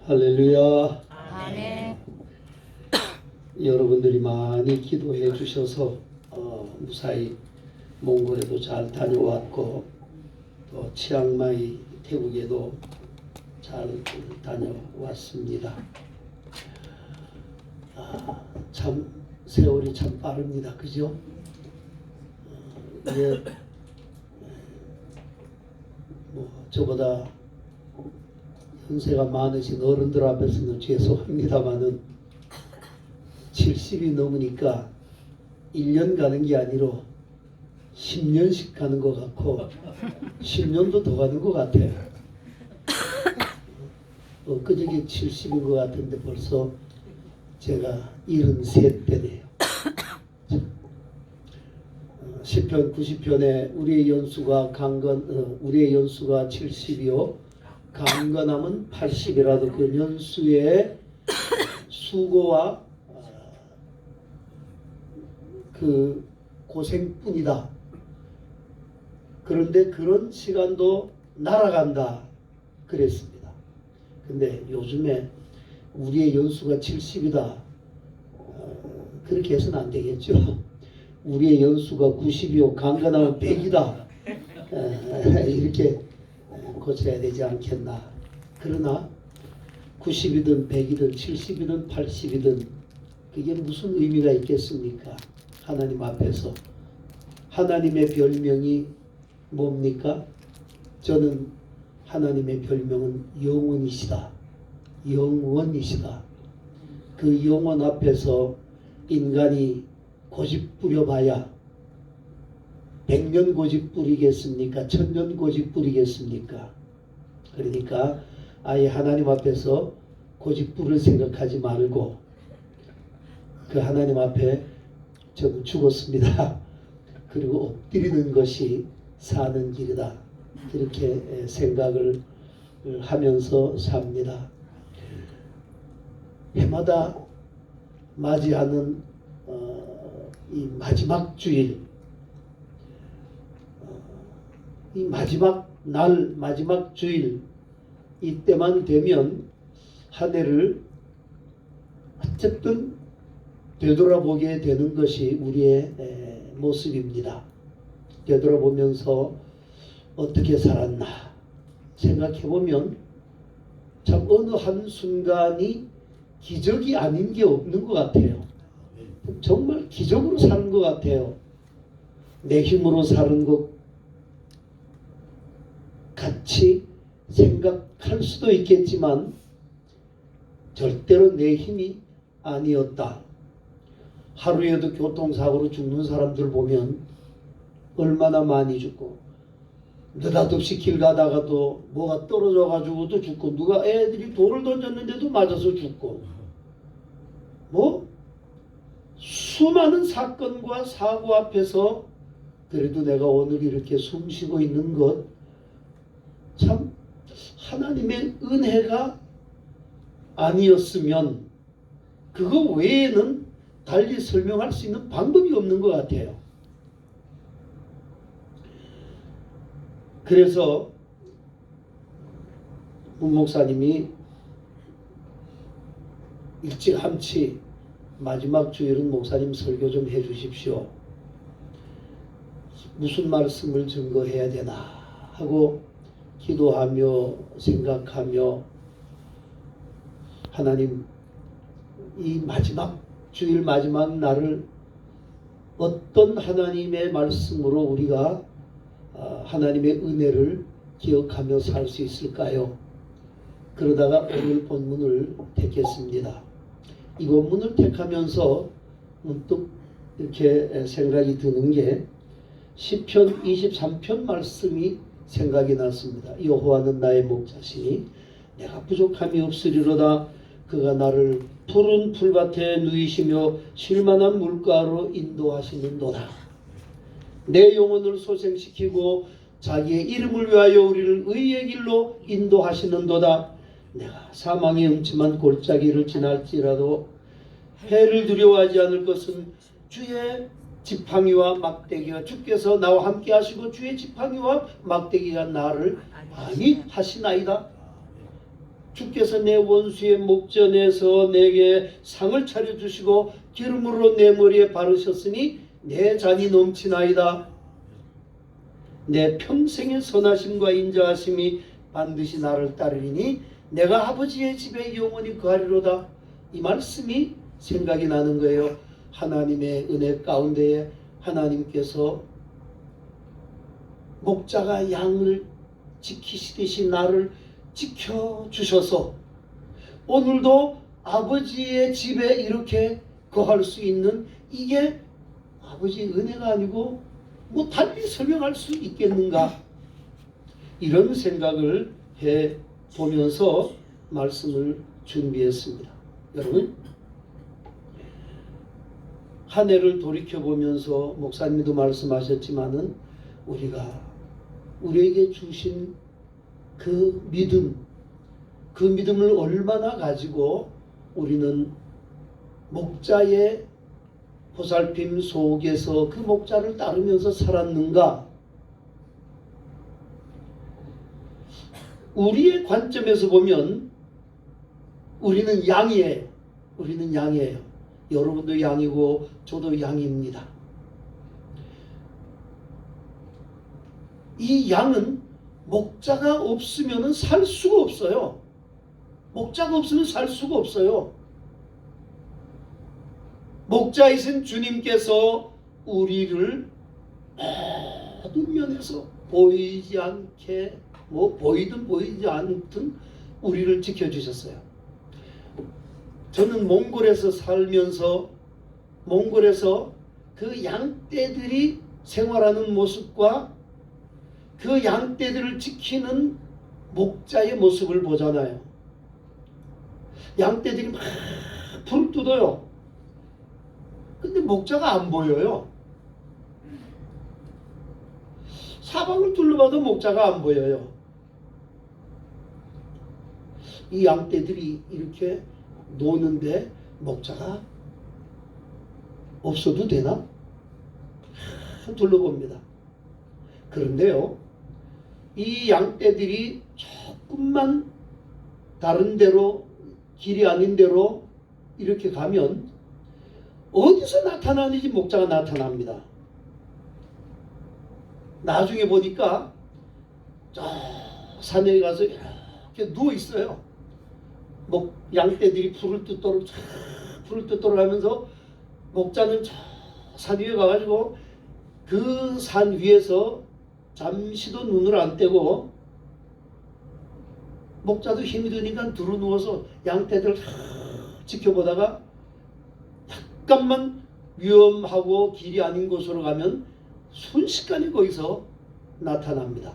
할렐루야. 아멘. 여러분들이 많이 기도해 주셔서 무사히 몽골에도 잘 다녀왔고 또 치앙마이 태국에도 잘 다녀왔습니다. 참 세월이 참 빠릅니다. 그죠? 이게 뭐 저보다 연세가 많으신 어른들 앞에서는 죄송합니다만은 70이 넘으니까 1년 가는 게 아니라 10년씩 가는 것 같고 10년도 더 가는 것 같아요. 그저께 70인 것 같은데 벌써 제가 73대네요. 10편 90편에 우리의 연수가 우리의 연수가 70이요 강건함은 80이라도 그 연수의 수고와 그 고생뿐이다. 그런데 그런 시간도 날아간다 그랬습니다. 근데 요즘에 우리의 연수가 70이다 그렇게 해서는 안 되겠죠. 우리의 연수가 90이요 강건함은 100이다 이렇게 고쳐야 되지 않겠나. 그러나 90이든 100이든 70이든 80이든 그게 무슨 의미가 있겠습니까? 하나님 앞에서. 하나님의 별명이 뭡니까? 저는 하나님의 별명은 영원이시다. 영원이시다. 그 영원 앞에서 인간이 고집 부려봐야 100년 고집 부리겠습니까? 1000년 고집 부리겠습니까? 그러니까 아예 하나님 앞에서 고집 부를 생각하지 말고 그 하나님 앞에 저는 죽었습니다. 그리고 엎드리는 것이 사는 길이다. 그렇게 생각을 하면서 삽니다. 해마다 맞이하는 이 마지막 주일, 이 마지막 날, 마지막 주일 이때만 되면 한 해를 어쨌든 되돌아보게 되는 것이 우리의 모습입니다. 되돌아보면서 어떻게 살았나 생각해보면 참 어느 한순간이 기적이 아닌 게 없는 것 같아요. 정말 기적으로 사는 것 같아요. 내 힘으로 사는 것 같이 생각할 수도 있겠지만 절대로 내 힘이 아니었다. 하루에도 교통사고로 죽는 사람들 보면 얼마나 많이 죽고 느닷없이 길 가다가도 뭐가 떨어져 가지고도 죽고 누가 애들이 돌을 던졌는데도 맞아서 죽고 뭐 수많은 사건과 사고 앞에서 그래도 내가 오늘 이렇게 숨쉬고 있는 것 참 하나님의 은혜가 아니었으면 그거 외에는 달리 설명할 수 있는 방법이 없는 것 같아요. 그래서 문 목사님이 일찌감치 마지막 주일은 목사님 설교 좀 해주십시오. 무슨 말씀을 증거해야 되나 하고 기도하며 생각하며 하나님 이 마지막 주일 마지막 날을 어떤 하나님의 말씀으로 우리가 하나님의 은혜를 기억하며 살 수 있을까요? 그러다가 오늘 본문을 택했습니다. 이 본문을 택하면서 문득 이렇게 생각이 드는 게 시편 23편 말씀이 생각이 났습니다. 여호와는 나의 목자시니 내가 부족함이 없으리로다. 그가 나를 푸른 풀밭에 누이시며 쉴만한 물가로 인도하시는도다. 내 영혼을 소생시키고 자기의 이름을 위하여 우리를 의의 길로 인도하시는도다. 내가 사망의 음침한 골짜기를 지날지라도 해를 두려워하지 않을 것은 주의 지팡이와 막대기가 주께서 나와 함께 하시고 주의 지팡이와 막대기가 나를 많이 하시나이다. 주께서 내 원수의 목전에서 내게 상을 차려주시고 기름으로 내 머리에 바르셨으니 내 잔이 넘치나이다. 내 평생의 선하심과 인자하심이 반드시 나를 따르리니 내가 아버지의 집에 영원히 거하리로다. 이 말씀이 생각이 나는 거예요. 하나님의 은혜 가운데에 하나님께서 목자가 양을 지키시듯이 나를 지켜주셔서 오늘도 아버지의 집에 이렇게 거할 수 있는, 이게 아버지의 은혜가 아니고 뭐 달리 설명할 수 있겠는가, 이런 생각을 해 보면서 말씀을 준비했습니다. 여러분, 한 해를 돌이켜보면서 목사님도 말씀하셨지만은 우리에게 주신 그 믿음을 얼마나 가지고 우리는 목자의 보살핌 속에서 그 목자를 따르면서 살았는가. 우리의 관점에서 보면 우리는 양이에요. 여러분도 양이고 저도 양입니다. 이 양은 목자가 없으면 살 수가 없어요. 목자가 없으면 살 수가 없어요. 목자이신 주님께서 우리를 모든 면에서 보이지 않게, 보이든 보이지 않든 우리를 지켜주셨어요. 저는 몽골에서 살면서 몽골에서 그 양떼들이 생활하는 모습과 그 양떼들을 지키는 목자의 모습을 보잖아요. 양떼들이 막 풀을 뜯어요. 근데 목자가 안 보여요. 사방을 둘러봐도 목자가 안 보여요. 이 양떼들이 이렇게 노는데 목자가 없어도 되나? 둘러봅니다. 그런데요, 이 양떼들이 조금만 다른 데로, 길이 아닌 데로 이렇게 가면 어디서 나타나는지 목자가 나타납니다. 나중에 보니까 저 산에 가서 이렇게 누워 있어요. 양떼들이 풀을 뜯도록 하면서 목자는 저 산 위에 가가지고 그 산 위에서 잠시도 눈을 안 떼고, 목자도 힘이 드니까 두루 누워서 양떼들 지켜보다가 약간만 위험하고 길이 아닌 곳으로 가면 순식간에 거기서 나타납니다.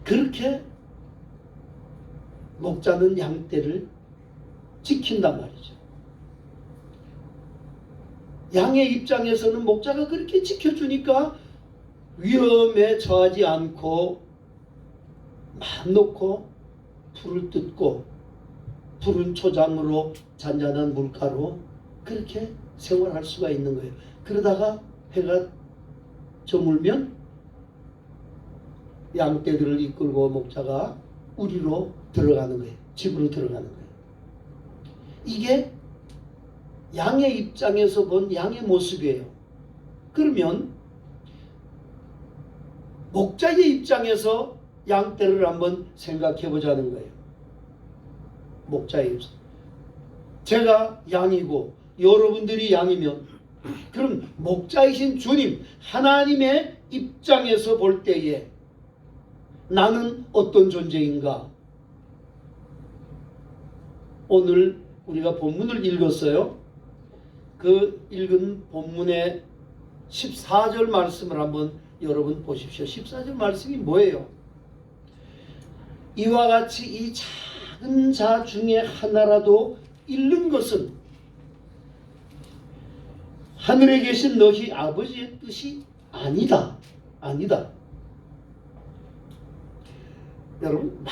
그렇게 목자는 양떼를 지킨단 말이죠. 양의 입장에서는 목자가 그렇게 지켜주니까 위험에 처하지 않고 마음 놓고 풀을 뜯고 푸른 초장으로 잔잔한 물가로 그렇게 생활할 수가 있는 거예요. 그러다가 해가 저물면 양떼들을 이끌고 목자가 우리로 들어가는 거예요. 집으로 들어가는 거예요. 이게 양의 입장에서 본 양의 모습이에요. 그러면 목자의 입장에서 양떼를 한번 생각해 보자는 거예요. 목자의 입장. 제가 양이고 여러분들이 양이면, 그럼 목자이신 주님 하나님의 입장에서 볼 때에 나는 어떤 존재인가? 오늘 우리가 본문을 읽었어요. 그 읽은 본문의 14절 말씀을 한번 여러분 보십시오. 14절 말씀이 뭐예요? 이와 같이 이 작은 자 중에 하나라도 잃는 것은 하늘에 계신 너희 아버지의 뜻이 아니다. 여러분,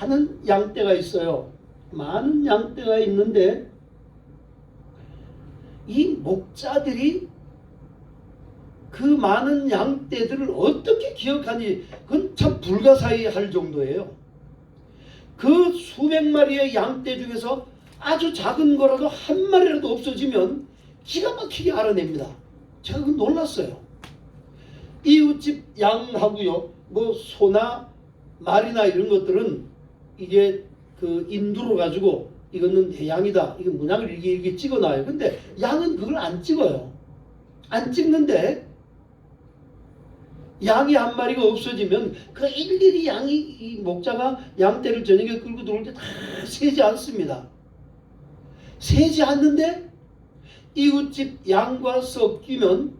많은 양떼가 있어요. 많은 양떼가 있는데 이 목자들이 그 많은 양떼들을 어떻게 기억하니, 그건 참 불가사의할 정도예요. 그 수백 마리의 양떼 중에서 아주 작은 거라도 한 마리라도 없어지면 기가 막히게 알아냅니다. 제가 그 놀랐어요. 이웃집 양하고요, 뭐 소나 말이나 이런 것들은 이게 그 인두로 가지고 이거는 내 양이다, 이거 문양을 이렇게 찍어놔요. 근데 양은 그걸 안 찍어요. 안 찍는데 양이 한 마리가 없어지면 그 일일이 양이, 이 목자가 양떼를 저녁에 끌고 들어올 때 다 세지 않습니다. 세지 않는데 이웃집 양과 섞이면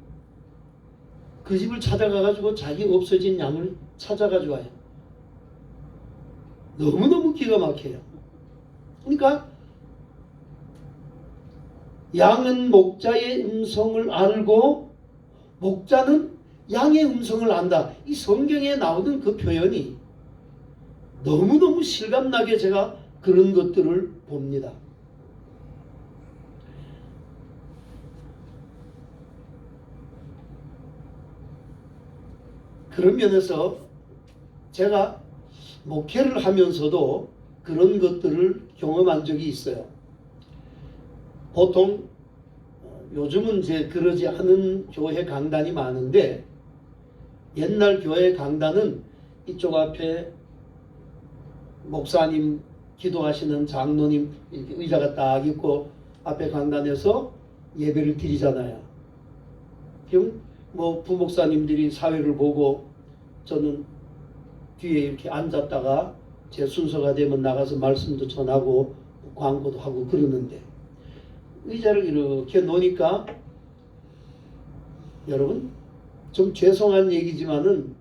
그 집을 찾아가가지고 자기 없어진 양을 찾아가지고 와요. 너무너무 기가 막혀요. 그러니까 양은 목자의 음성을 알고 목자는 양의 음성을 안다. 이 성경에 나오는 그 표현이 너무너무 실감나게 제가 그런 것들을 봅니다. 그런 면에서 제가 목회를 하면서도 그런 것들을 경험한 적이 있어요. 보통 요즘은 이제 그러지 않은 교회 강단이 많은데, 옛날 교회 강단은 이쪽 앞에 목사님 기도하시는 장로님 이렇게 의자가 딱 있고 앞에 강단에서 예배를 드리잖아요. 그럼 뭐 부목사님들이 사회를 보고 저는 뒤에 이렇게 앉았다가 제 순서가 되면 나가서 말씀도 전하고 광고도 하고 그러는데, 의자를 이렇게 놓으니까 여러분 좀 죄송한 얘기지만은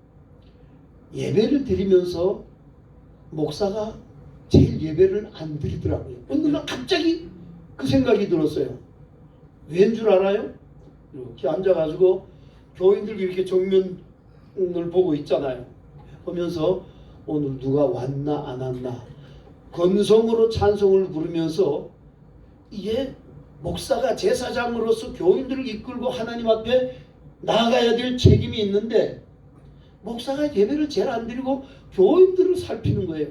예배를 드리면서 목사가 제일 예배를 안 드리더라고요. 어느 날 갑자기 그 생각이 들었어요. 왠 줄 알아요? 이렇게 앉아가지고 교인들 이렇게 정면을 보고 있잖아요. 보면서 오늘 누가 왔나 안 왔나 건성으로 찬송을 부르면서, 이게 목사가 제사장으로서 교인들을 이끌고 하나님 앞에 나아가야 될 책임이 있는데 목사가 예배를 제일 안 드리고 교인들을 살피는 거예요.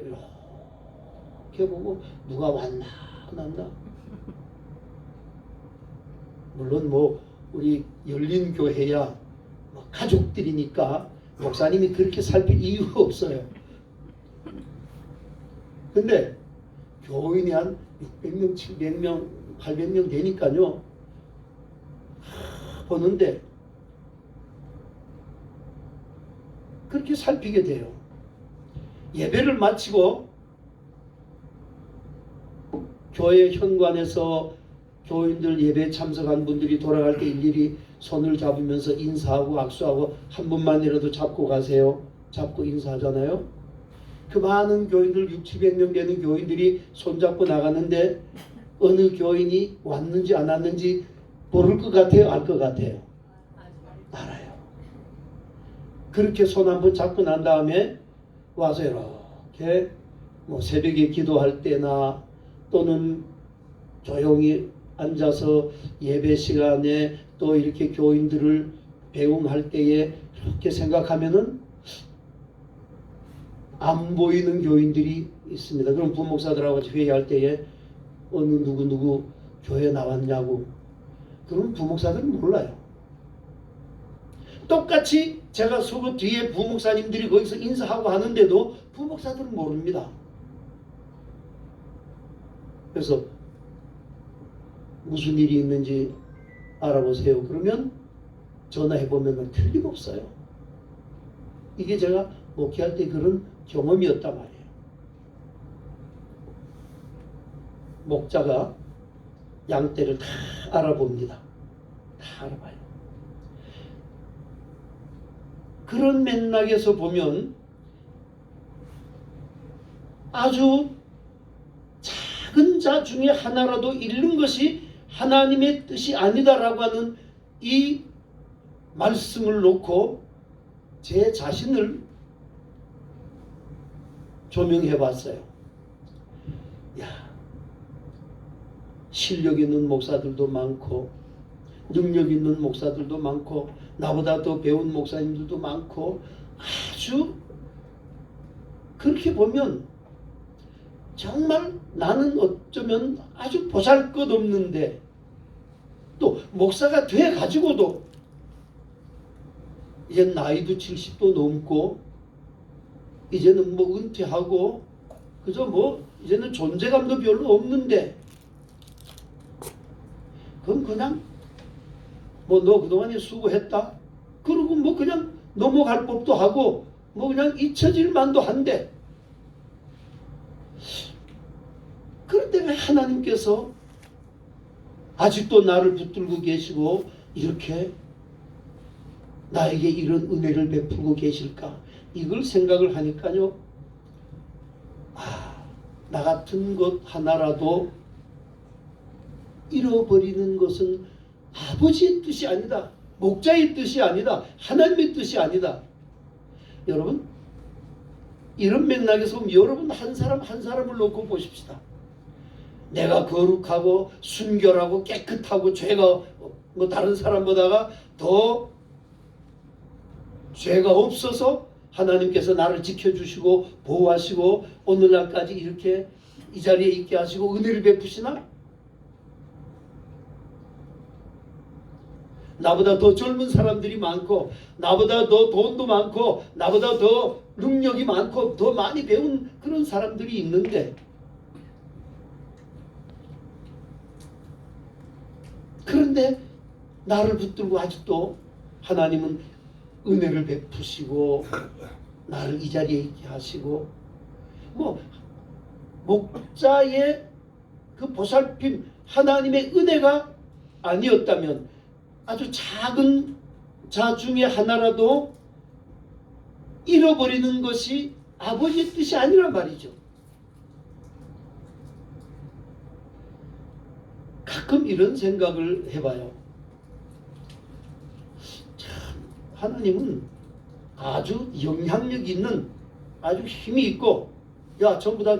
이렇게 보고 누가 왔나 안 왔나. 물론 뭐 우리 열린 교회야 뭐 가족들이니까 목사님이 그렇게 살필 이유가 없어요. 근데 교인이 한 600명, 700명, 800명 되니까요. 보는데 그렇게 살피게 돼요. 예배를 마치고 교회 현관에서 교인들 예배에 참석한 분들이 돌아갈 때 일일이 손을 잡으면서 인사하고 악수하고 한 분만이라도 잡고 가세요. 잡고 인사하잖아요. 그 많은 교인들 600~700명 되는 교인들이 손잡고 나가는데 어느 교인이 왔는지 안 왔는지 모를 것 같아요? 알 것 같아요? 알아요. 그렇게 손 한번 잡고 난 다음에 와서 이렇게 뭐 새벽에 기도할 때나 또는 조용히 앉아서 예배 시간에 또 이렇게 교인들을 배웅할 때에 이렇게 생각하면은 안 보이는 교인들이 있습니다. 그럼 부목사들하고 회의할 때에 어느 누구 교회 나왔냐고, 그럼 부목사들은 몰라요. 똑같이 제가 서고 뒤에 부목사님들이 거기서 인사하고 하는데도 부목사들은 모릅니다. 그래서 무슨 일이 있는지 알아보세요. 그러면 전화해보면 틀림없어요. 이게 제가 목회할 때 그런 경험이었단 말이에요. 목자가 양떼를 다 알아봅니다. 다 알아봐요. 그런 맥락에서 보면 아주 작은 자 중에 하나라도 잃는 것이 하나님의 뜻이 아니다라고 하는 이 말씀을 놓고 제 자신을 조명해 봤어요. 야, 실력 있는 목사들도 많고 능력 있는 목사들도 많고 나보다 더 배운 목사님들도 많고, 아주 그렇게 보면 정말 나는 어쩌면 아주 보잘것없는데 또 목사가 돼 가지고도 이제 나이도 70도 넘고 이제는 뭐 은퇴하고 그저 뭐 이제는 존재감도 별로 없는데 그럼 그냥 뭐 너 그동안에 수고했다 그러고 뭐 그냥 넘어갈 법도 하고 뭐 그냥 잊혀질 만도 한데 그런데 왜 하나님께서 아직도 나를 붙들고 계시고 이렇게 나에게 이런 은혜를 베풀고 계실까? 이걸 생각을 하니까요. 나 같은 것 하나라도 잃어버리는 것은 아버지의 뜻이 아니다. 목자의 뜻이 아니다. 하나님의 뜻이 아니다. 여러분, 이런 맥락에서 보면 여러분 한 사람 한 사람을 놓고 보십시다. 내가 거룩하고 순결하고 깨끗하고 죄가 뭐 다른 사람보다가 더 죄가 없어서 하나님께서 나를 지켜주시고 보호하시고 오늘날까지 이렇게 이 자리에 있게 하시고 은혜를 베푸시나? 나보다 더 젊은 사람들이 많고 나보다 더 돈도 많고 나보다 더 능력이 많고 더 많이 배운 그런 사람들이 있는데 그런데 나를 붙들고 아직도 하나님은 은혜를 베푸시고 나를 이 자리에 있게 하시고 뭐 목자의 그 보살핌 하나님의 은혜가 아니었다면 아주 작은 자 중에 하나라도 잃어버리는 것이 아버지의 뜻이 아니란 말이죠. 가끔 이런 생각을 해봐요. 참 하나님은 아주 영향력 있는 아주 힘이 있고 야 전부 다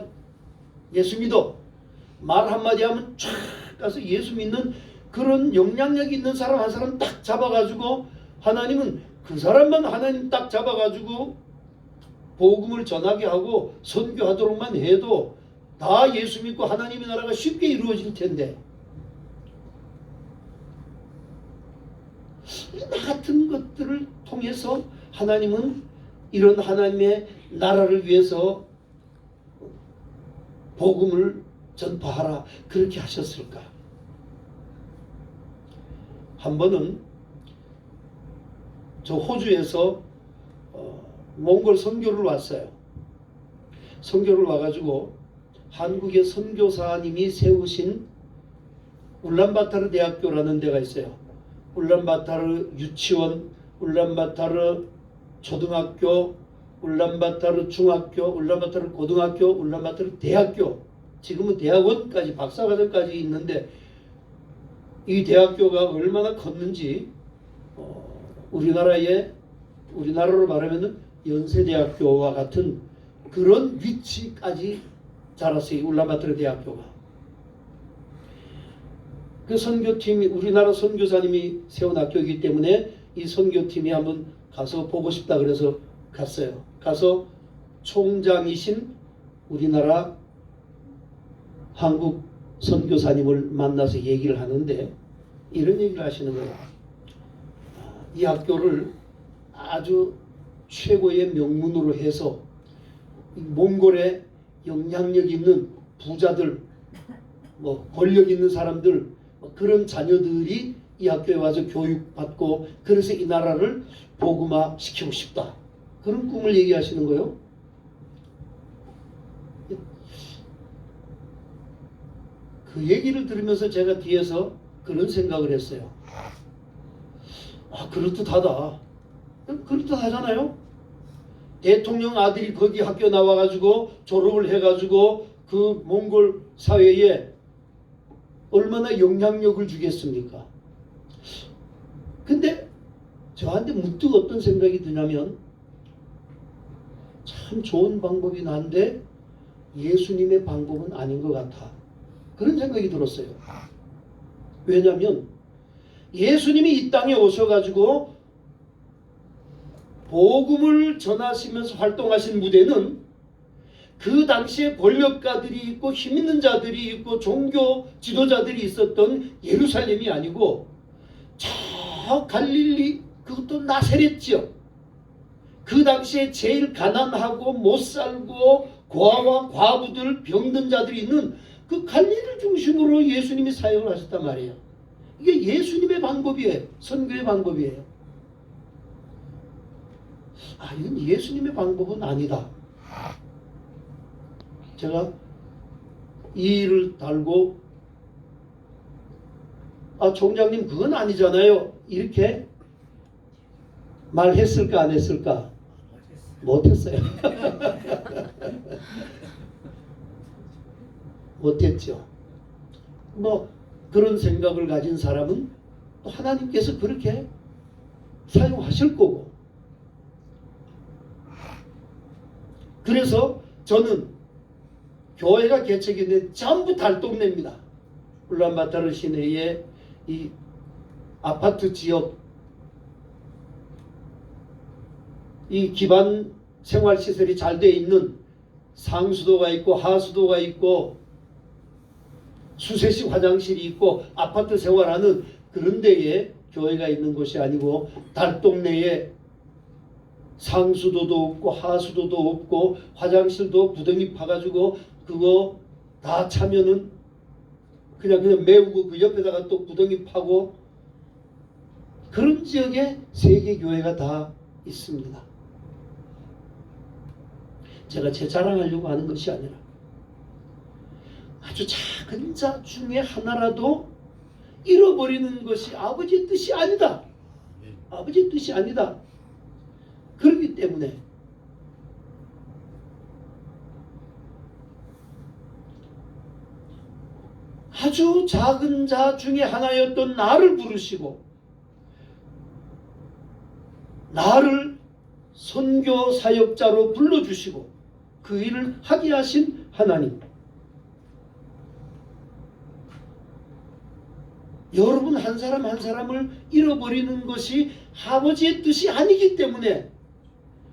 예수 믿어 말 한마디 하면 쫙 가서 예수 믿는 그런 영향력 있는 사람 한 사람 딱 잡아가지고 하나님은 그 사람만 하나님 딱 잡아가지고 복음을 전하게 하고 선교하도록만 해도 다 예수 믿고 하나님의 나라가 쉽게 이루어질 텐데 나 같은 것들을 통해서 하나님은 이런 하나님의 나라를 위해서 복음을 전파하라 그렇게 하셨을까? 한 번은 저 호주에서 몽골 선교를 왔어요. 선교를 와가지고 한국의 선교사님이 세우신 울란바타르 대학교라는 데가 있어요. 울란바타르 유치원, 울란바타르 초등학교, 울란바타르 중학교, 울란바타르 고등학교, 울란바타르 대학교, 지금은 대학원까지 박사과정까지 있는데 이 대학교가 얼마나 컸는지 우리나라로 말하면 연세대학교와 같은 그런 위치까지 자랐어요. 울란바토르 대학교가. 그 선교팀이 우리나라 선교사님이 세운 학교이기 때문에 이 선교팀이 한번 가서 보고 싶다 그래서 갔어요. 가서 총장이신 우리나라 한국 선교사님을 만나서 얘기를 하는데 이런 얘기를 하시는 거예요. 이 학교를 아주 최고의 명문으로 해서 몽골에 영향력 있는 부자들, 뭐 권력 있는 사람들, 그런 자녀들이 이 학교에 와서 교육받고 그래서 이 나라를 복음화 시키고 싶다. 그런 꿈을 얘기하시는 거예요. 그 얘기를 들으면서 제가 뒤에서 그런 생각을 했어요. 그럴듯하다. 그럴듯하잖아요. 대통령 아들이 거기 학교 나와가지고 졸업을 해가지고 그 몽골 사회에 얼마나 영향력을 주겠습니까? 근데 저한테 문득 어떤 생각이 드냐면 참 좋은 방법이긴 한데 예수님의 방법은 아닌 것 같아. 그런 생각이 들었어요. 왜냐하면 예수님이 이 땅에 오셔가지고 복음을 전하시면서 활동하신 무대는 그 당시에 권력가들이 있고 힘 있는 자들이 있고 종교 지도자들이 있었던 예루살렘이 아니고 저 갈릴리, 그것도 나사렛지요. 그 당시에 제일 가난하고 못 살고 고아와 과부들, 병든 자들이 있는 그 갈릴리를 중심으로 예수님이 사역을 하셨단 말이에요. 이게 예수님의 방법이에요. 선교의 방법이에요. 이건 예수님의 방법은 아니다. 제가 이 일을 달고 총장님 그건 아니잖아요. 이렇게 말했을까 안 했을까? 못했어요. 못했죠. 뭐 그런 생각을 가진 사람은 또 하나님께서 그렇게 사용하실 거고. 그래서 저는 교회가 개척했는데 전부 달동네입니다. 울란바타르 시내에 이 아파트 지역, 이 기반 생활시설이 잘 되어 있는 상수도가 있고 하수도가 있고 수세식 화장실이 있고 아파트 생활하는 그런 데에 교회가 있는 곳이 아니고 달동네에 상수도도 없고 하수도도 없고 화장실도 구덩이 파가지고 그거 다 차면은 그냥 메우고 그 옆에다가 또 구덩이 파고 그런 지역에 세계 교회가 다 있습니다. 제가 제 자랑하려고 하는 것이 아니라 아주 작은 자 중에 하나라도 잃어버리는 것이 아버지의 뜻이 아니다. 아버지의 뜻이 아니다. 그렇기 때문에 아주 작은 자 중에 하나였던 나를 부르시고 나를 선교 사역자로 불러주시고 그 일을 하게 하신 하나님. 여러분 한 사람 한 사람을 잃어버리는 것이 아버지의 뜻이 아니기 때문에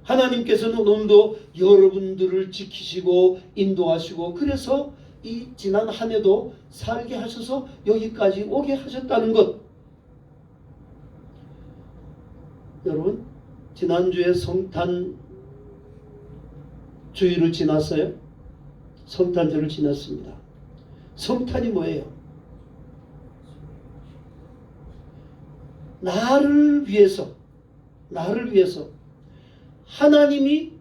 하나님께서는 오늘도 여러분들을 지키시고 인도하시고 그래서 이 지난 한 해도 살게 하셔서 여기까지 오게 하셨다는 것. 여러분 지난주에 성탄 주일을 지났어요. 성탄절을 지났습니다. 성탄이 뭐예요? 나를 위해서 하나님이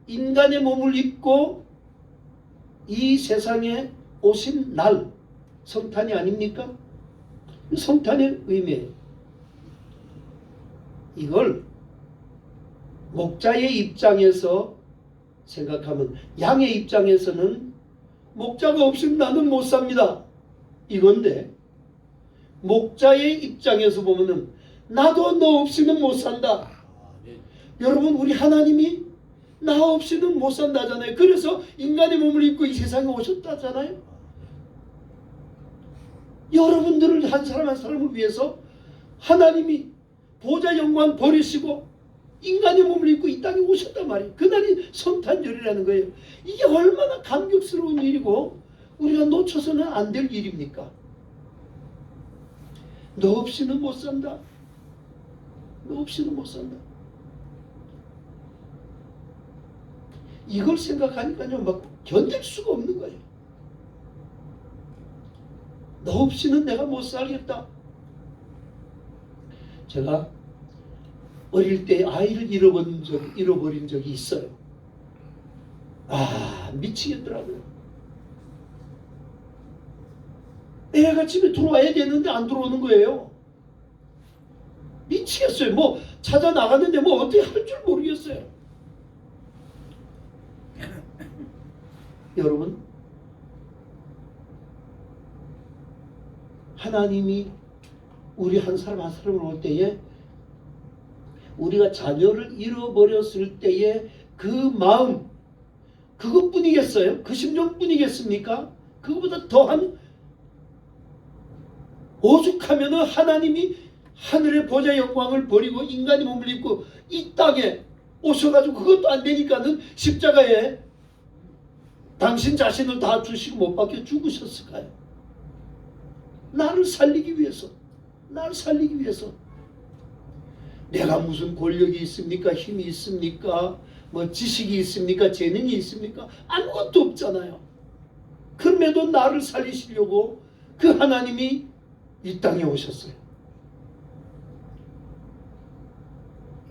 인간의 몸을 입고 이 세상에 오신 날, 성탄이 아닙니까? 성탄의 의미예요. 이걸 목자의 입장에서 생각하면, 양의 입장에서는 목자가 없으면 나는 못 삽니다 이건데, 목자의 입장에서 보면은 나도 너 없이는 못 산다. 여러분 우리 하나님이 나 없이는 못 산다잖아요. 그래서 인간의 몸을 입고 이 세상에 오셨다잖아요. 여러분들을 한 사람 한 사람을 위해서 하나님이 보좌 영광 버리시고 인간의 몸을 입고 이 땅에 오셨단 말이에요. 그날이 성탄절이라는 거예요. 이게 얼마나 감격스러운 일이고 우리가 놓쳐서는 안 될 일입니까? 너 없이는 못 산다. 너 없이는 못 산다. 이걸 생각하니까요 막 견딜 수가 없는 거예요. 너 없이는 내가 못 살겠다. 제가 어릴 때 아이를 잃어버린 적이 있어요. 미치겠더라고요. 애가 집에 들어와야 되는데 안 들어오는 거예요. 미치겠어요. 뭐 찾아 나갔는데 뭐 어떻게 할 줄 모르겠어요. 여러분, 하나님이 우리 한 사람 한 사람을 올 때에 우리가 자녀를 잃어버렸을 때의 그 마음, 그것뿐이겠어요? 그 심정뿐이겠습니까? 그것보다 더한 오죽하면은 하나님이 하늘의 보좌 영광을 버리고 인간의 몸을 입고 이 땅에 오셔가지고 그것도 안 되니까는 십자가에 당신 자신을 다 주시고 못 박혀 죽으셨을까요? 나를 살리기 위해서. 나를 살리기 위해서. 내가 무슨 권력이 있습니까? 힘이 있습니까? 뭐 지식이 있습니까? 재능이 있습니까? 아무것도 없잖아요. 그럼에도 나를 살리시려고 그 하나님이 이 땅에 오셨어요.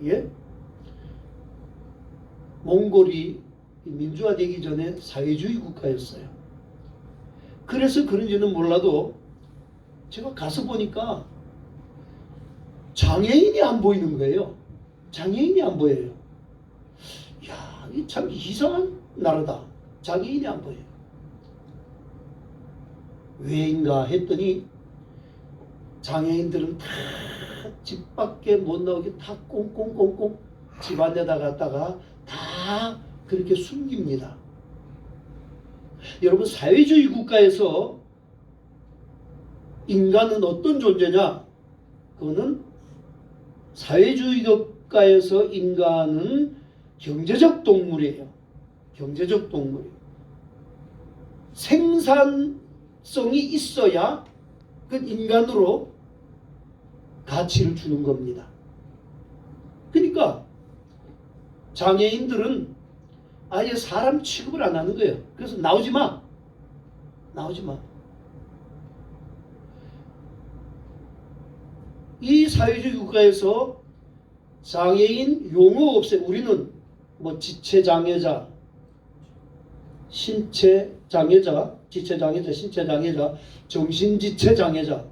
예? 몽골이 민주화되기 전에 사회주의 국가였어요. 그래서 그런지는 몰라도 제가 가서 보니까 장애인이 안 보이는 거예요. 장애인이 안 보여요. 이야, 이 참 이상한 나라다. 장애인이 안 보여요. 왜인가 했더니 장애인들은 다 집 밖에 못 나오게 다 꽁꽁꽁꽁 집 안에다 갔다가 다 그렇게 숨깁니다. 여러분, 사회주의 국가에서 인간은 어떤 존재냐? 그거는 사회주의 국가에서 인간은 경제적 동물이에요. 경제적 동물이에요. 생산성이 있어야 그 인간으로 가치를 주는 겁니다. 그러니까 장애인들은 아예 사람 취급을 안 하는 거예요. 그래서 나오지 마. 나오지 마. 이 사회주의 국가에서 장애인 용어 없어요. 우리는 뭐 지체장애자, 신체장애자, 지체장애자, 신체장애자, 정신지체장애자,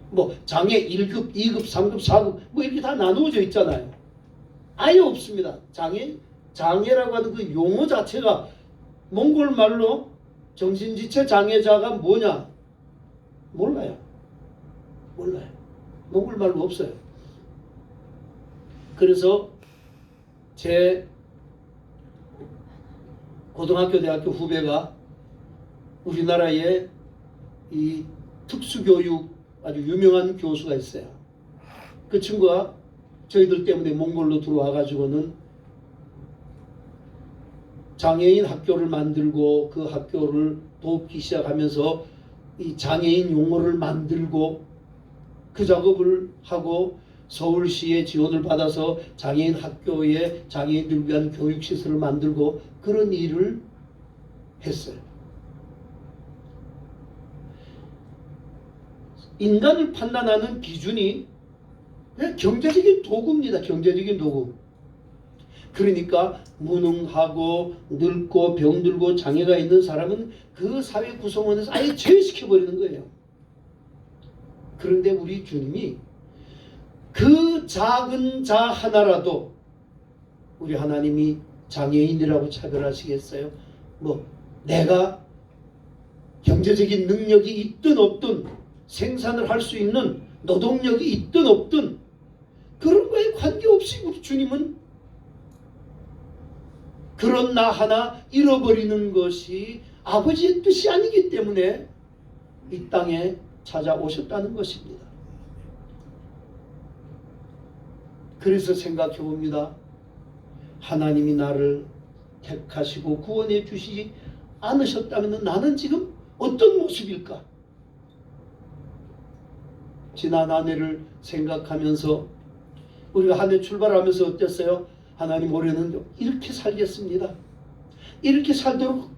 뭐 장애 1급, 2급, 3급, 4급 뭐 이렇게 다 나누어져 있잖아요. 아예 없습니다. 장애라고 하는 그 용어 자체가 몽골 말로 정신지체 장애자가 뭐냐? 몰라요. 몰라요. 몽골 말로 없어요. 그래서 제 고등학교, 대학교 후배가 우리나라에 이 특수교육 아주 유명한 교수가 있어요. 그 친구가 저희들 때문에 몽골로 들어와 가지고는 장애인 학교를 만들고 그 학교를 돕기 시작하면서 이 장애인 용어를 만들고 그 작업을 하고 서울시의 지원을 받아서 장애인 학교에 장애인들을 위한 교육시설을 만들고 그런 일을 했어요. 인간을 판단하는 기준이 경제적인 도구입니다. 경제적인 도구. 그러니까 무능하고 늙고 병들고 장애가 있는 사람은 그 사회 구성원에서 아예 제외시켜버리는 거예요. 그런데 우리 주님이 그 작은 자 하나라도 우리 하나님이 장애인이라고 차별하시겠어요? 뭐 내가 경제적인 능력이 있든 없든 생산을 할 수 있는 노동력이 있든 없든 그런 거에 관계없이 우리 주님은 그런 나 하나 잃어버리는 것이 아버지의 뜻이 아니기 때문에 이 땅에 찾아오셨다는 것입니다. 그래서 생각해 봅니다. 하나님이 나를 택하시고 구원해 주시지 않으셨다면 나는 지금 어떤 모습일까? 지난 한 해를 생각하면서 우리가 한 해 출발하면서 어땠어요? 하나님 올해는 이렇게 살겠습니다. 이렇게 살도록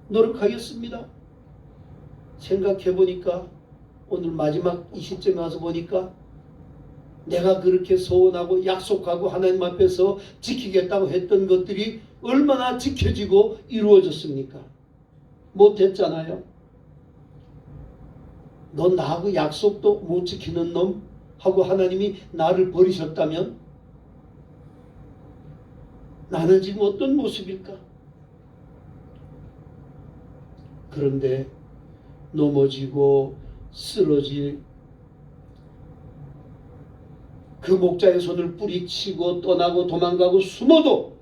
노력하겠습니다. 생각해 보니까 오늘 마지막 이 시점에 와서 보니까 내가 그렇게 소원하고 약속하고 하나님 앞에서 지키겠다고 했던 것들이 얼마나 지켜지고 이루어졌습니까? 못했잖아요. 넌 나하고 약속도 못 지키는 놈 하고 하나님이 나를 버리셨다면 나는 지금 어떤 모습일까? 그런데 넘어지고 쓰러질 그 목자의 손을 뿌리치고 떠나고 도망가고 숨어도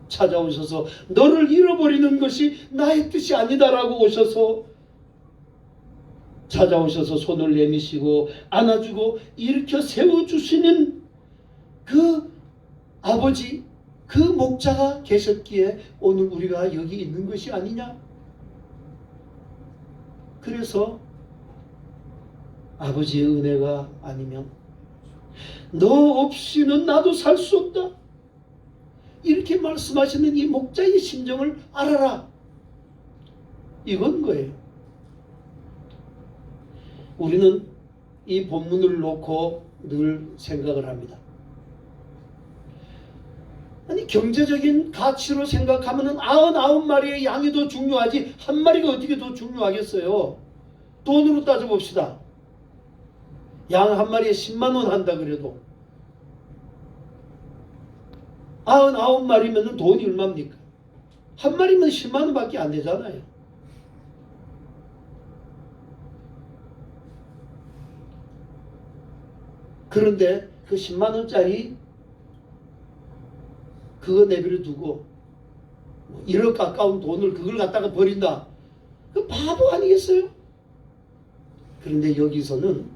찾아오셔서 너를 잃어버리는 것이 나의 뜻이 아니다라고 오셔서 찾아오셔서 손을 내미시고 안아주고 일으켜 세워주시는 그 아버지, 그 목자가 계셨기에 오늘 우리가 여기 있는 것이 아니냐. 그래서 아버지의 은혜가 아니면 너 없이는 나도 살 수 없다. 이렇게 말씀하시는 이 목자의 심정을 알아라. 이건 거예요. 우리는 이 본문을 놓고 늘 생각을 합니다. 아니 경제적인 가치로 생각하면 99마리의 양이 더 중요하지 한 마리가 어떻게 더 중요하겠어요. 돈으로 따져봅시다. 양 한 마리에 10만 원 한다 그래도 99마리면 돈이 얼마입니까? 한 마리면 10만 원밖에 안 되잖아요. 그런데 그 10만 원짜리 그거 내버려 두고 1억 가까운 돈을 그걸 갖다가 버린다. 그 바보 아니겠어요? 그런데 여기서는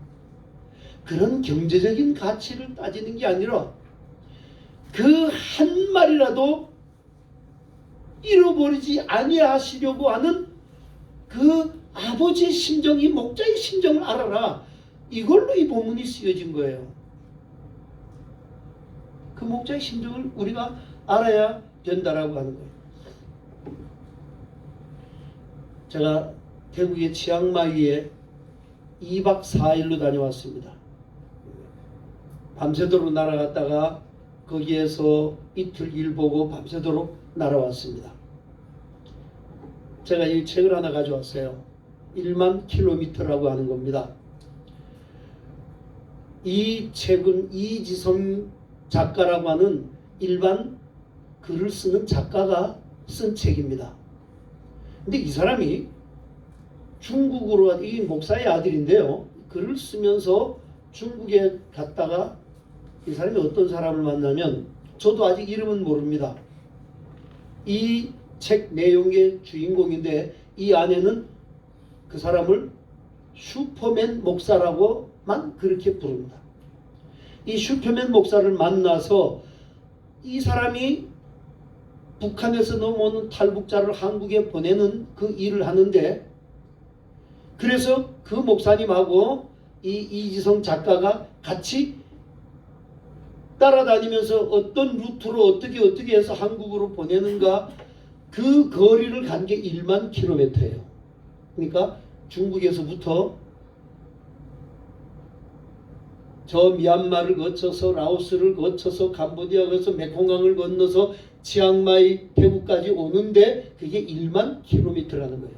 그런 경제적인 가치를 따지는 게 아니라 그 한 마리라도 잃어버리지 아니하시려고 하는 그 아버지의 심정, 이 목자의 심정을 알아라. 이걸로 이 본문이 쓰여진 거예요. 그 목자의 심정을 우리가 알아야 된다라고 하는 거예요. 제가 태국의 치앙마이에 2박 4일로 다녀왔습니다. 밤새도록 날아갔다가 거기에서 이틀 일 보고 밤새도록 날아왔습니다. 제가 이 책을 하나 가져왔어요. 1만 킬로미터라고 하는 겁니다. 이 책은 이지성 작가라고 하는 일반 글을 쓰는 작가가 쓴 책입니다. 근데 이 사람이 중국으로, 이 목사의 아들인데요. 글을 쓰면서 중국에 갔다가 이 사람이 어떤 사람을 만나면, 저도 아직 이름은 모릅니다. 이 책 내용의 주인공인데 이 안에는 그 사람을 슈퍼맨 목사라고만 그렇게 부릅니다. 이 슈퍼맨 목사를 만나서 이 사람이 북한에서 넘어오는 탈북자를 한국에 보내는 그 일을 하는데, 그래서 그 목사님하고 이 이지성 작가가 같이 따라다니면서 어떤 루트로 어떻게 해서 한국으로 보내는가, 그 거리를 간 게 1만 킬로미터예요. 그러니까 중국에서부터 저 미얀마를 거쳐서 라오스를 거쳐서 캄보디아 거쳐서 메콩강을 건너서 치앙마이 태국까지 오는데 그게 1만 킬로미터라는 거예요.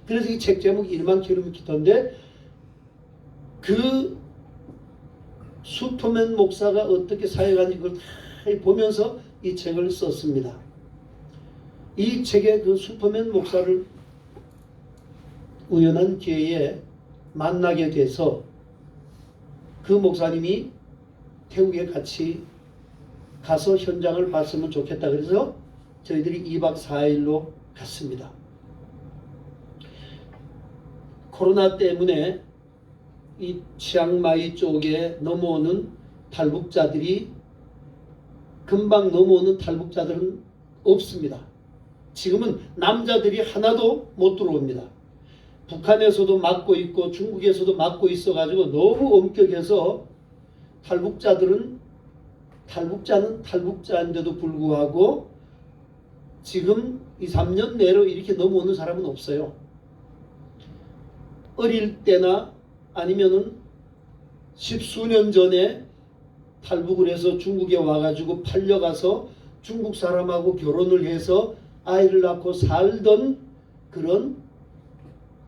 그래서 이 책 제목이 1만 킬로미터인데, 그 슈퍼맨 목사가 어떻게 사역하는지 그걸 다 보면서 이 책을 썼습니다. 이 책의 그 슈퍼맨 목사를 우연한 기회에 만나게 돼서 그 목사님이 태국에 같이 가서 현장을 봤으면 좋겠다 그래서 저희들이 2박 4일로 갔습니다. 코로나 때문에 이 치앙마이 쪽에 넘어오는 탈북자들이, 금방 넘어오는 탈북자들은 없습니다. 지금은 남자들이 하나도 못 들어옵니다. 북한에서도 막고 있고 중국에서도 막고 있어가지고 너무 엄격해서 탈북자는 탈북자인데도 불구하고 지금 2, 3년 내로 이렇게 넘어오는 사람은 없어요. 어릴 때나 아니면은 10수년 전에 탈북을 해서 중국에 와가지고 팔려가서 중국 사람하고 결혼을 해서 아이를 낳고 살던 그런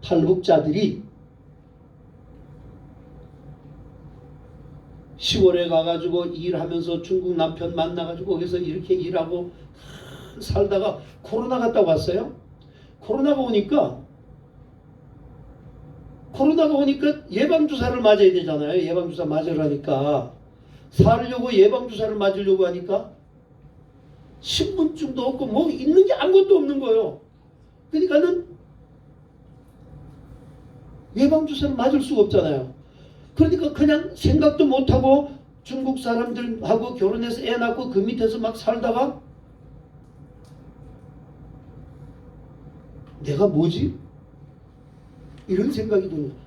탈북자들이 시골에 가가지고 일하면서 중국 남편 만나가지고 거기서 이렇게 일하고 살다가 코로나 갔다 왔어요. 코로나가 오니까 예방주사를 맞아야 되잖아요. 예방주사 맞으라니까. 살려고 예방주사를 맞으려고 하니까 신분증도 없고 뭐 있는 게 아무것도 없는 거예요. 그러니까는 예방주사를 맞을 수가 없잖아요. 그러니까 그냥 생각도 못하고 중국 사람들하고 결혼해서 애 낳고 그 밑에서 막 살다가 내가 뭐지? 이런 생각이 드는 거예요.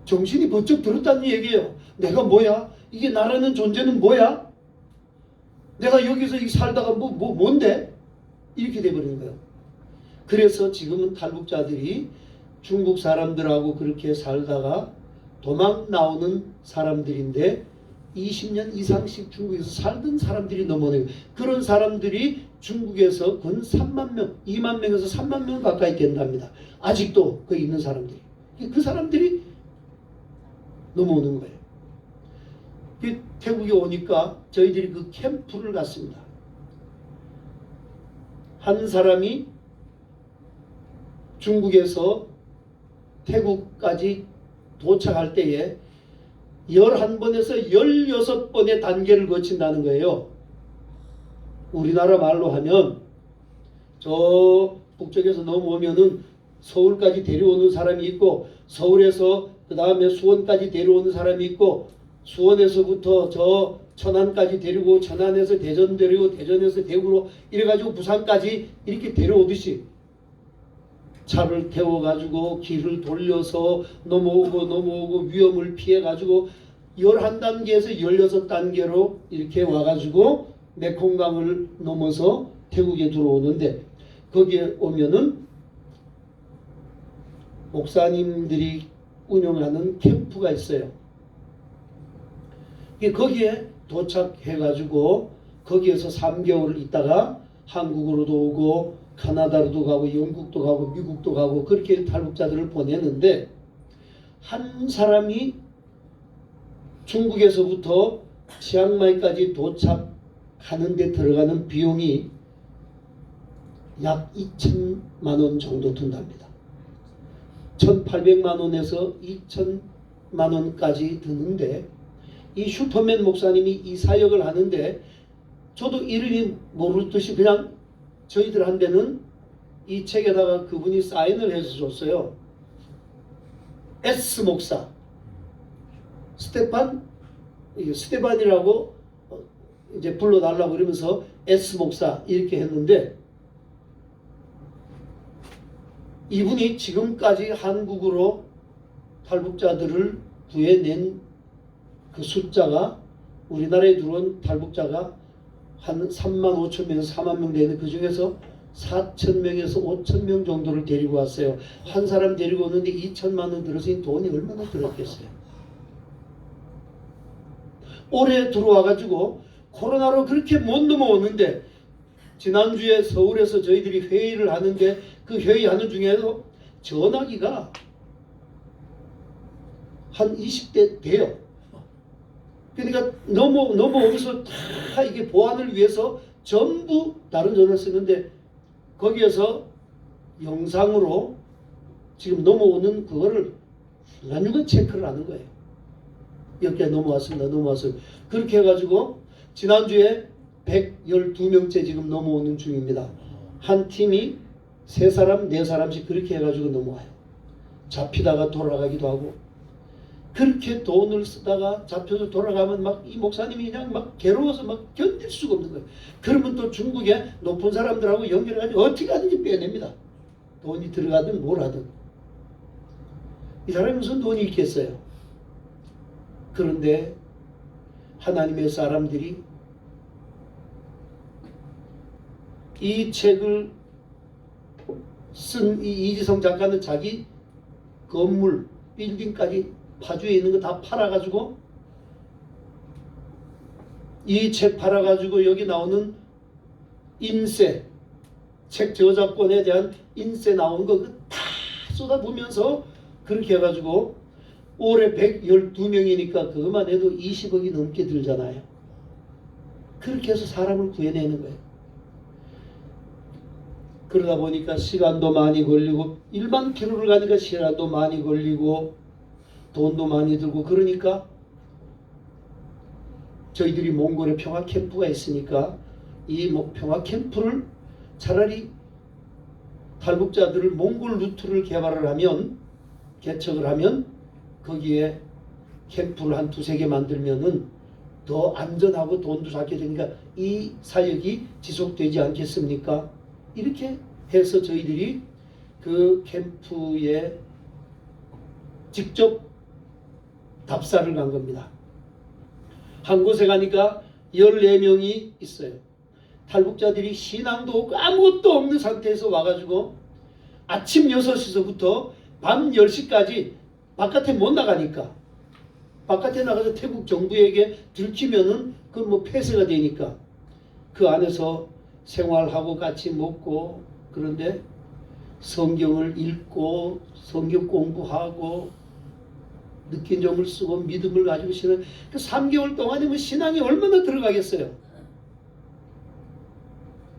정신이 번쩍 들었다는 얘기예요. 내가 뭐야? 이게 나라는 존재는 뭐야? 내가 여기서 살다가 뭔데? 이렇게 돼버리는 거예요. 그래서 지금은 탈북자들이 중국 사람들하고 그렇게 살다가 도망 나오는 사람들인데 20년 이상씩 중국에서 살던 사람들이 넘어오는 그런 사람들이 중국에서 근 3만 명, 2만 명에서 3만 명 가까이 된답니다. 아직도 거기 있는 사람들이. 그 사람들이 넘어오는 거예요. 태국에 오니까 저희들이 그 캠프를 갔습니다. 한 사람이 중국에서 태국까지 도착할 때에 11번에서 16번의 단계를 거친다는 거예요. 우리나라 말로 하면 저 북쪽에서 넘어오면은 서울까지 데려오는 사람이 있고 서울에서 그 다음에 수원까지 데려오는 사람이 있고 수원에서부터 저 천안까지 데리고 천안에서 대전 데리고 대전에서 대구로 이래가지고 부산까지 이렇게 데려오듯이 차를 태워가지고 길을 돌려서 넘어오고 위험을 피해가지고 11단계에서 16단계로 이렇게 와가지고 메콩강을 넘어서 태국에 들어오는데 거기에 오면은 목사님들이 운영하는 캠프가 있어요. 거기에 도착해가지고 거기에서 3개월을 있다가 한국으로도 오고 카나다로도 가고 영국도 가고 미국도 가고 그렇게 탈북자들을 보내는데 한 사람이 중국에서부터 치앙마이까지 도착하는 데 들어가는 비용이 약 2천만 원 정도 든답니다. 1,800만 원에서 2천만 원까지 드는데 이 슈퍼맨 목사님이 이 사역을 하는데 저도 이름이 모를 듯이 그냥 저희들한테는 이 책에다가 그분이 사인을 해서 줬어요. S 목사 스테반이라고 이제 불러달라고 그러면서 S 목사 이렇게 했는데 이분이 지금까지 한국으로 탈북자들을 구해낸 그 숫자가 우리나라에 들어온 탈북자가 한 3만 5천 명에서 4만 명 되는 그 중에서 4천 명에서 5천 명 정도를 데리고 왔어요. 한 사람 데리고 오는데 2천만 원 들었으니 돈이 얼마나 들었겠어요. 올해 들어와가지고 코로나로 그렇게 못 넘어오는데 지난주에 서울에서 저희들이 회의를 하는데 그 회의하는 중에도 전화기가 한 20대 돼요. 그러니까 넘어오면서 다 이게 보안을 위해서 전부 다른 전화를 쓰는데 거기에서 영상으로 지금 넘어오는 그거를 순간순간 체크를 하는 거예요. 여기에 넘어왔습니다. 그렇게 해가지고 지난주에 112명째 지금 넘어오는 중입니다. 한 팀이 3사람, 4사람씩 그렇게 해가지고 넘어와요. 잡히다가 돌아가기도 하고 그렇게 돈을 쓰다가 잡혀서 돌아가면 막 이 목사님이 그냥 막 괴로워서 막 견딜 수가 없는 거예요. 그러면 또 중국의 높은 사람들하고 연결해가지고 어떻게 하든지 빼냅니다. 돈이 들어가든 뭘 하든. 이 사람이 무슨 돈이 있겠어요. 그런데 하나님의 사람들이 이 책을 쓴 이 이지성 작가는 자기 건물, 빌딩까지 파주에 있는 거 다 팔아가지고 이 책 팔아가지고 여기 나오는 인세, 책 저작권에 대한 인세 나온 거 다 쏟아부으면서 그렇게 해가지고 올해 112명이니까 그것만 해도 20억이 넘게 들잖아요. 그렇게 해서 사람을 구해내는 거예요. 그러다 보니까 시간도 많이 걸리고 일반 기로를 가니까 시간도 많이 걸리고 돈도 많이 들고 그러니까 저희들이 몽골에 평화 캠프가 있으니까 이 평화 캠프를 차라리 탈북자들을 몽골 루트를 개척을 하면 거기에 캠프를 한 2-3개 만들면은 더 안전하고 돈도 작게 되니까 이 사역이 지속되지 않겠습니까? 이렇게 해서 저희들이 그 캠프에 직접 답사를 간 겁니다. 한 곳에 가니까 14명이 있어요. 탈북자들이 신앙도 없고 아무것도 없는 상태에서 와가지고 아침 6시서부터 밤 10시까지 바깥에 못 나가니까, 바깥에 나가서 태국 정부에게 들키면은 그 뭐 폐쇄가 되니까 그 안에서 생활하고 같이 먹고, 그런데 성경을 읽고 성경 공부하고 느낀 점을 쓰고 믿음을 가지고 신앙, 그 3개월 동안이면 신앙이 얼마나 들어가겠어요.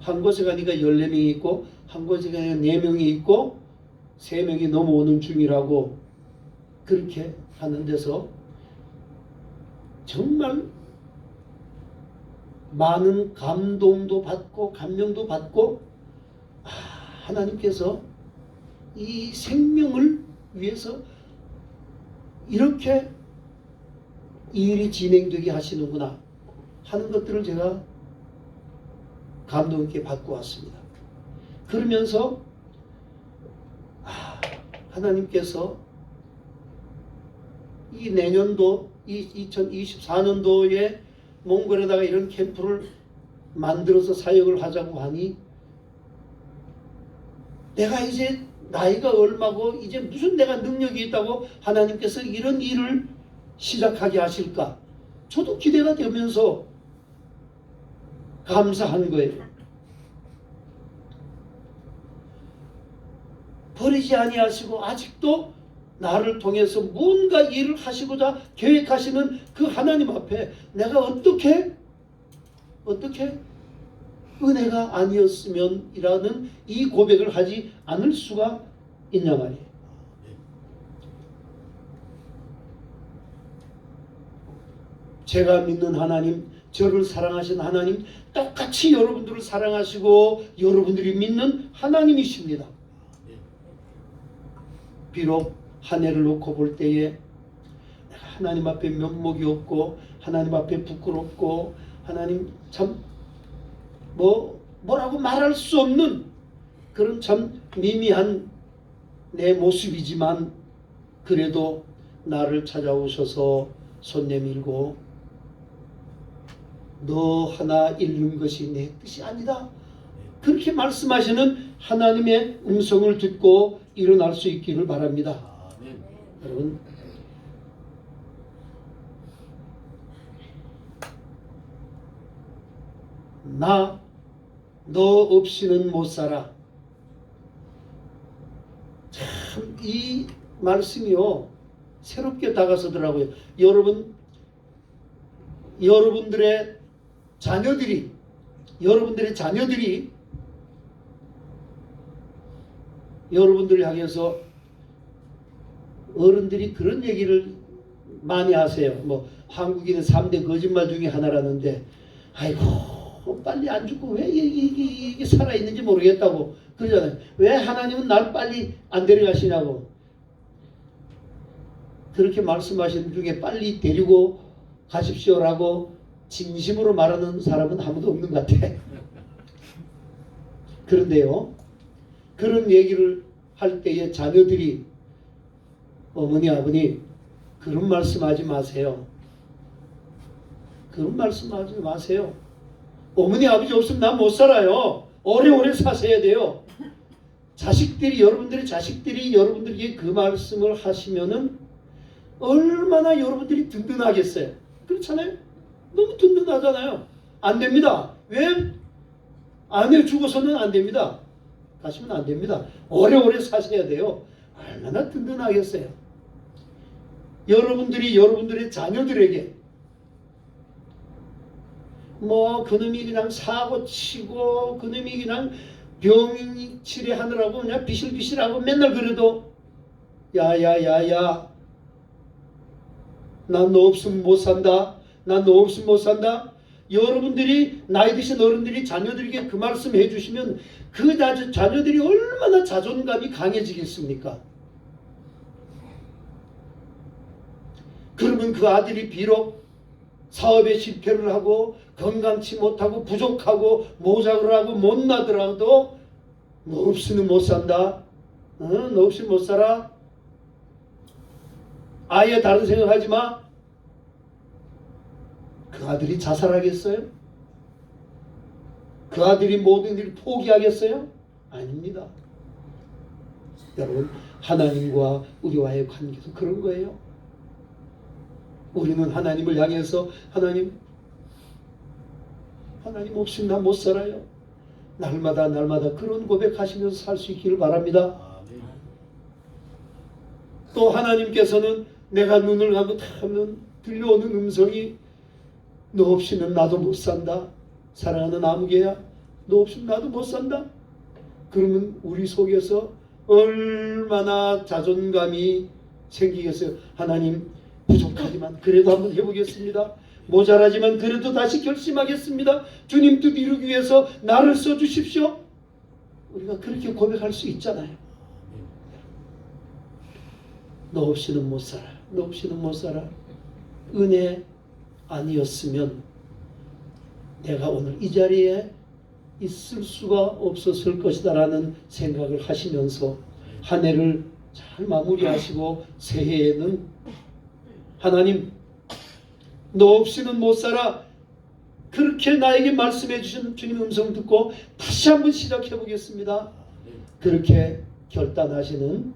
한 곳에 가니까 14명이 있고 한 곳에 가니까 4명이 있고 3명이 넘어오는 중이라고, 그렇게 하는 데서 정말 많은 감동도 받고 감명도 받고, 하나님께서 이 생명을 위해서 이렇게 이 일이 진행되게 하시는구나 하는 것들을 제가 감동 있게 받고 왔습니다. 그러면서 하나님께서 이 내년도, 이 2024년도에 몽골에다가 이런 캠프를 만들어서 사역을 하자고 하니, 내가 이제 나이가 얼마고 이제 무슨 내가 능력이 있다고 하나님께서 이런 일을 시작하게 하실까? 저도 기대가 되면서 감사한 거예요. 버리지 아니하시고 아직도 나를 통해서 뭔가 일을 하시고자 계획하시는 그 하나님 앞에 내가 어떻게 은혜가 아니었으면 이라는 이 고백을 하지 않을 수가 있냐 말이에요. 제가 믿는 하나님, 저를 사랑하신 하나님, 똑같이 여러분들을 사랑하시고 여러분들이 믿는 하나님이십니다. 비록 한 해를 놓고 볼 때에 내가 하나님 앞에 면목이 없고 하나님 앞에 부끄럽고 하나님 참 뭐라고 말할 수 없는 그런 참 미미한 내 모습이지만, 그래도 나를 찾아오셔서 손 내밀고 너 하나 잃는 것이 내 뜻이 아니다, 그렇게 말씀하시는 하나님의 음성을 듣고 일어날 수 있기를 바랍니다. 여러분, 너 없이는 못 살아. 참 이 말씀이요 새롭게 다가서더라고요. 여러분들의 자녀들이 여러분들을 향해서 어른들이 그런 얘기를 많이 하세요. 뭐 한국인의 3대 거짓말 중에 하나라는데, 아이고 빨리 안 죽고 왜 이게 살아있는지 모르겠다고 그러잖아요. 왜 하나님은 날 빨리 안 데려가시냐고. 그렇게 말씀하시는 중에 빨리 데리고 가십시오라고 진심으로 말하는 사람은 아무도 없는 것 같아. 그런데요, 그런 얘기를 할 때에 자녀들이 어머니 아버님 그런 말씀하지 마세요. 그런 말씀하지 마세요. 어머니 아버지 없으면 나 못 살아요. 오래오래 사셔야 돼요. 여러분들의 자식들이 여러분들에게 그 말씀을 하시면은 얼마나 여러분들이 든든하겠어요. 그렇잖아요. 너무 든든하잖아요. 안 됩니다. 왜? 아내 죽어서는 안 됩니다. 가시면 안 됩니다. 오래오래 사셔야 돼요. 얼마나 든든하겠어요. 여러분들이 여러분들의 자녀들에게 그놈이 그냥 사고 치고 그놈이 그냥 병 치료하느라고 그냥 비실비실하고 맨날 그래도 야야야야 난 너 없으면 못 산다. 난 너 없으면 못 산다. 여러분들이 나이 드신 어른들이 자녀들에게 그 말씀 해주시면 그 자녀들이 얼마나 자존감이 강해지겠습니까? 그러면 그 아들이 비록 사업에 실패를 하고 건강치 못하고 부족하고 모자를 하고 못나더라도 너 없으면 못 산다. 너 없이 못 살아. 아예 다른 생각하지 마. 그 아들이 자살하겠어요? 그 아들이 모든 일을 포기하겠어요? 아닙니다. 여러분, 하나님과 우리와의 관계도 그런 거예요. 우리는 하나님을 향해서 하나님 없이 나 못 살아요. 날마다 그런 고백하시면서 살 수 있기를 바랍니다. 또 하나님께서는 내가 눈을 감고 하면 들려오는 음성이 너 없이는 나도 못 산다. 사랑하는 아무개야, 너 없이는 나도 못 산다. 그러면 우리 속에서 얼마나 자존감이 생기겠어요. 하나님, 부족하지만 그래도 한번 해보겠습니다. 모자라지만 그래도 다시 결심하겠습니다. 주님 뜻 이루기 위해서 나를 써주십시오. 우리가 그렇게 고백할 수 있잖아요. 너 없이는 못 살아. 너 없이는 못 살아. 은혜 아니었으면 내가 오늘 이 자리에 있을 수가 없었을 것이다 라는 생각을 하시면서 한 해를 잘 마무리하시고 새해에는 하나님, 너 없이는 못 살아. 그렇게 나에게 말씀해 주신 주님 음성 듣고 다시 한번 시작해 보겠습니다. 그렇게 결단하시는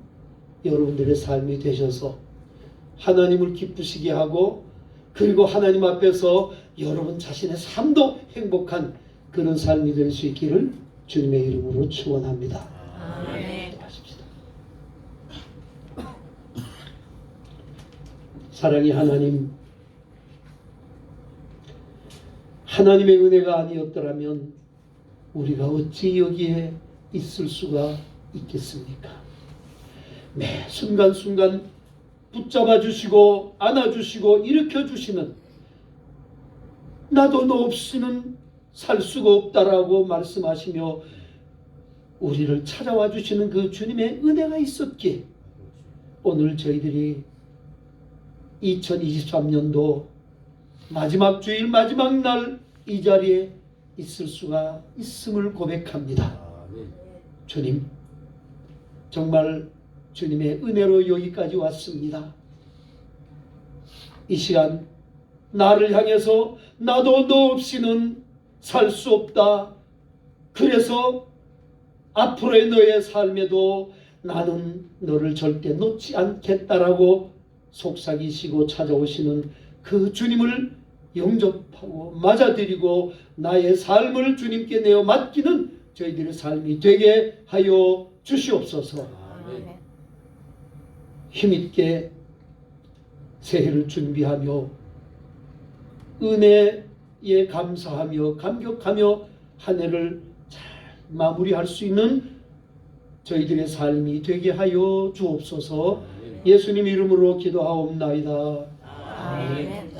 여러분들의 삶이 되셔서 하나님을 기쁘시게 하고, 그리고 하나님 앞에서 여러분 자신의 삶도 행복한 그런 삶이 될 수 있기를 주님의 이름으로 축원합니다. 아멘. 기도하십시다. 사랑의 하나님, 하나님의 은혜가 아니었더라면 우리가 어찌 여기에 있을 수가 있겠습니까? 매 순간순간 붙잡아 주시고 안아 주시고 일으켜 주시는, 나도 너 없이는 살 수가 없다라고 말씀하시며 우리를 찾아와 주시는 그 주님의 은혜가 있었기에 오늘 저희들이 2023년도 마지막 주일 마지막 날 이 자리에 있을 수가 있음을 고백합니다. 주님, 정말 주님의 은혜로 여기까지 왔습니다. 이 시간 나를 향해서 나도 너 없이는 살 수 없다. 그래서 앞으로의 너의 삶에도 나는 너를 절대 놓지 않겠다라고 속삭이시고 찾아오시는 그 주님을 영접하고 맞아들이고 나의 삶을 주님께 내어 맡기는 저희들의 삶이 되게 하여 주시옵소서. 힘있게 새해를 준비하며 은혜에 감사하며 감격하며 한 해를 잘 마무리할 수 있는 저희들의 삶이 되게 하여 주옵소서. 예수님 이름으로 기도하옵나이다. 아멘.